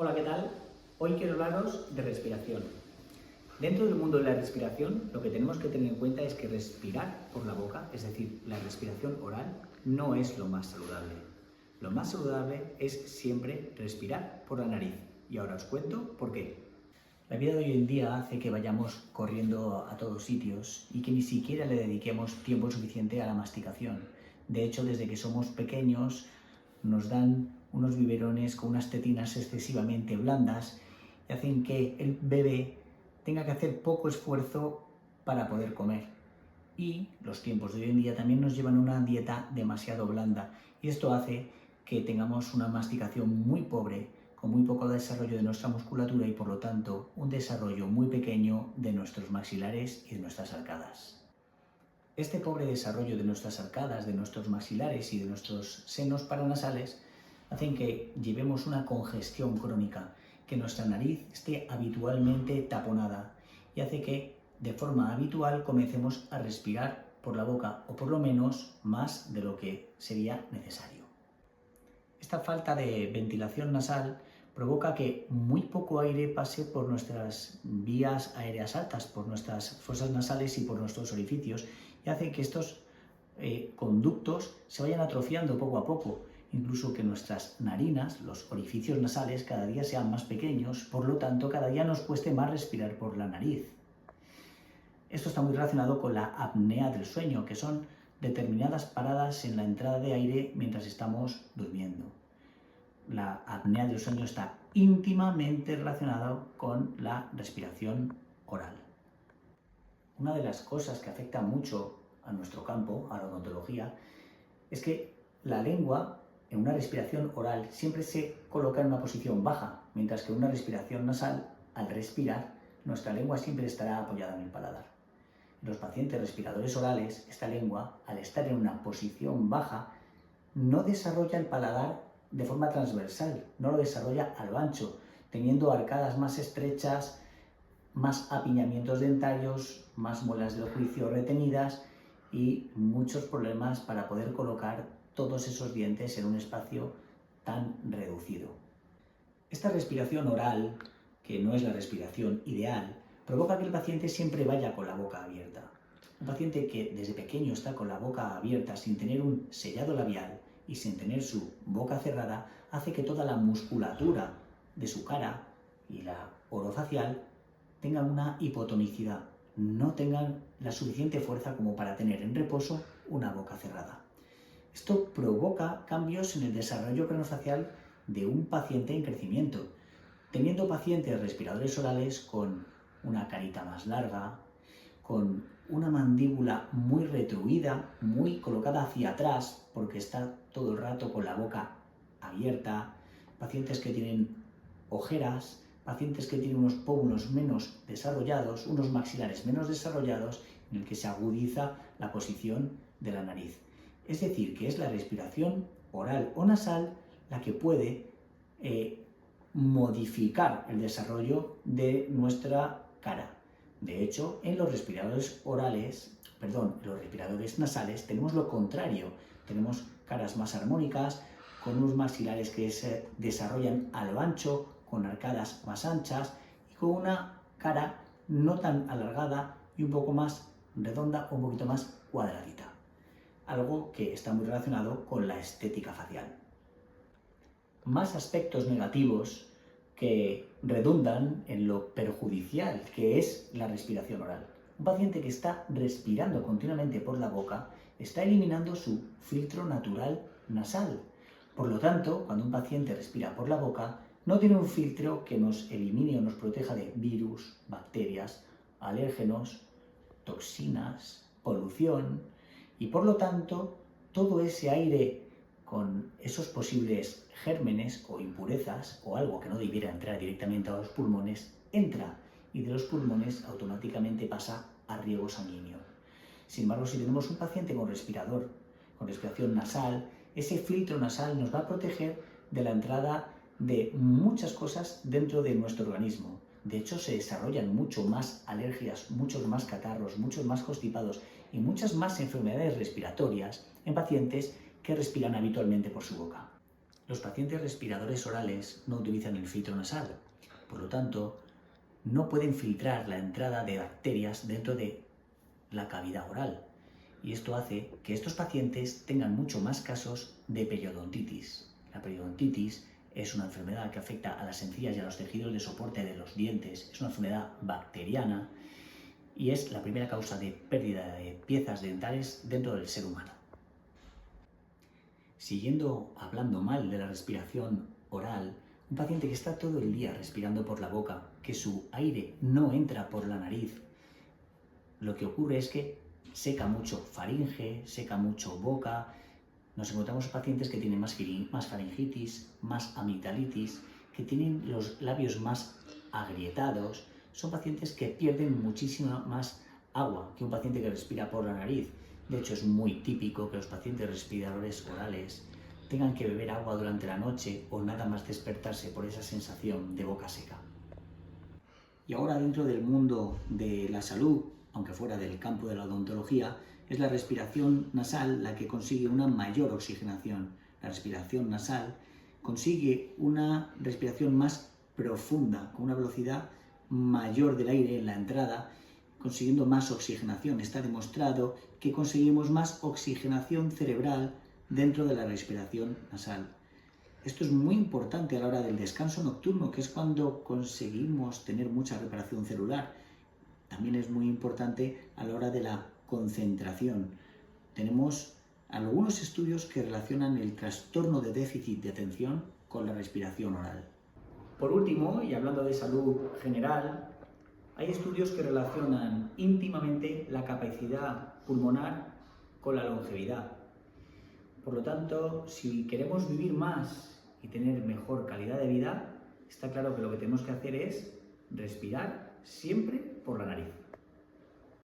Hola, ¿qué tal? Hoy quiero hablaros de respiración. Dentro del mundo de la respiración, lo que tenemos que tener en cuenta es que respirar por la boca, es decir, la respiración oral, no es lo más saludable. Lo más saludable es siempre respirar por la nariz. Y ahora os cuento por qué. La vida de hoy en día hace que vayamos corriendo a todos sitios y que ni siquiera le dediquemos tiempo suficiente a la masticación. De hecho, desde que somos pequeños nos dan unos biberones con unas tetinas excesivamente blandas y hacen que el bebé tenga que hacer poco esfuerzo para poder comer. Y los tiempos de hoy en día también nos llevan a una dieta demasiado blanda y esto hace que tengamos una masticación muy pobre, con muy poco desarrollo de nuestra musculatura y por lo tanto un desarrollo muy pequeño de nuestros maxilares y de nuestras arcadas. Este pobre desarrollo de nuestras arcadas, de nuestros maxilares y de nuestros senos paranasales hacen que llevemos una congestión crónica, que nuestra nariz esté habitualmente taponada y hace que de forma habitual comencemos a respirar por la boca o por lo menos más de lo que sería necesario. Esta falta de ventilación nasal provoca que muy poco aire pase por nuestras vías aéreas altas, por nuestras fosas nasales y por nuestros orificios y hace que estos conductos se vayan atrofiando poco a poco, incluso que nuestras narinas, los orificios nasales, cada día sean más pequeños, por lo tanto cada día nos cueste más respirar por la nariz. Esto está muy relacionado con la apnea del sueño, que son determinadas paradas en la entrada de aire mientras estamos durmiendo. La apnea del sueño está íntimamente relacionada con la respiración oral. Una de las cosas que afecta mucho a nuestro campo, a la odontología, es que la lengua en una respiración oral siempre se coloca en una posición baja, mientras que en una respiración nasal, al respirar, nuestra lengua siempre estará apoyada en el paladar. En los pacientes respiradores orales, esta lengua, al estar en una posición baja, no desarrolla el paladar de forma transversal, no lo desarrolla a lo ancho, teniendo arcadas más estrechas, más apiñamientos dentarios, más muelas del juicio retenidas y muchos problemas para poder colocar todos esos dientes en un espacio tan reducido. Esta respiración oral, que no es la respiración ideal, provoca que el paciente siempre vaya con la boca abierta. Un paciente que desde pequeño está con la boca abierta sin tener un sellado labial y sin tener su boca cerrada hace que toda la musculatura de su cara y la orofacial tengan una hipotonicidad, no tengan la suficiente fuerza como para tener en reposo una boca cerrada. Esto provoca cambios en el desarrollo craneofacial de un paciente en crecimiento, teniendo pacientes respiradores orales con una carita más larga, con una mandíbula muy retruida, muy colocada hacia atrás, porque está todo el rato con la boca abierta, pacientes que tienen ojeras, pacientes que tienen unos pómulos menos desarrollados, unos maxilares menos desarrollados, en el que se agudiza la posición de la nariz. Es decir, que es la respiración oral o nasal la que puede modificar el desarrollo de nuestra cara. De hecho, en los respiradores nasales tenemos lo contrario. Tenemos caras más armónicas, con unos maxilares que se desarrollan a lo ancho, con arcadas más anchas y con una cara no tan alargada y un poco más redonda o un poquito más cuadradita. Algo que está muy relacionado con la estética facial. Más aspectos negativos que redundan en lo perjudicial que es la respiración oral. Un paciente que está respirando continuamente por la boca está eliminando su filtro natural nasal. Por lo tanto, cuando un paciente respira por la boca, no tiene un filtro que nos elimine o nos proteja de virus, bacterias, alérgenos, toxinas, polución y por lo tanto todo ese aire con esos posibles gérmenes o impurezas o algo que no debiera entrar directamente a los pulmones, entra y de los pulmones automáticamente pasa a riego sanguíneo. Sin embargo, si tenemos un paciente con respiración nasal, ese filtro nasal nos va a proteger de la entrada de muchas cosas dentro de nuestro organismo. De hecho, se desarrollan mucho más alergias, muchos más catarros, muchos más constipados y muchas más enfermedades respiratorias en pacientes que respiran habitualmente por su boca. Los pacientes respiradores orales no utilizan el filtro nasal, por lo tanto, no pueden filtrar la entrada de bacterias dentro de la cavidad oral. Y esto hace que estos pacientes tengan mucho más casos de periodontitis. La periodontitis es una enfermedad que afecta a las encías y a los tejidos de soporte de los dientes. Es una enfermedad bacteriana y es la primera causa de pérdida de piezas dentales dentro del ser humano. Siguiendo hablando mal de la respiración oral, un paciente que está todo el día respirando por la boca, que su aire no entra por la nariz, lo que ocurre es que seca mucho faringe, seca mucho boca. Nos encontramos pacientes que tienen más faringitis, más amigdalitis, que tienen los labios más agrietados. Son pacientes que pierden muchísima más agua que un paciente que respira por la nariz. De hecho, es muy típico que los pacientes respiradores orales tengan que beber agua durante la noche o nada más despertarse por esa sensación de boca seca. Y ahora, dentro del mundo de la salud, aunque fuera del campo de la odontología, es la respiración nasal la que consigue una mayor oxigenación. La respiración nasal consigue una respiración más profunda, con una velocidad mayor del aire en la entrada, consiguiendo más oxigenación. Está demostrado que conseguimos más oxigenación cerebral dentro de la respiración nasal. Esto es muy importante a la hora del descanso nocturno, que es cuando conseguimos tener mucha reparación celular. También es muy importante a la hora de la concentración. Tenemos algunos estudios que relacionan el trastorno de déficit de atención con la respiración oral. Por último, y hablando de salud general, hay estudios que relacionan íntimamente la capacidad pulmonar con la longevidad. Por lo tanto, si queremos vivir más y tener mejor calidad de vida, está claro que lo que tenemos que hacer es respirar siempre por la nariz.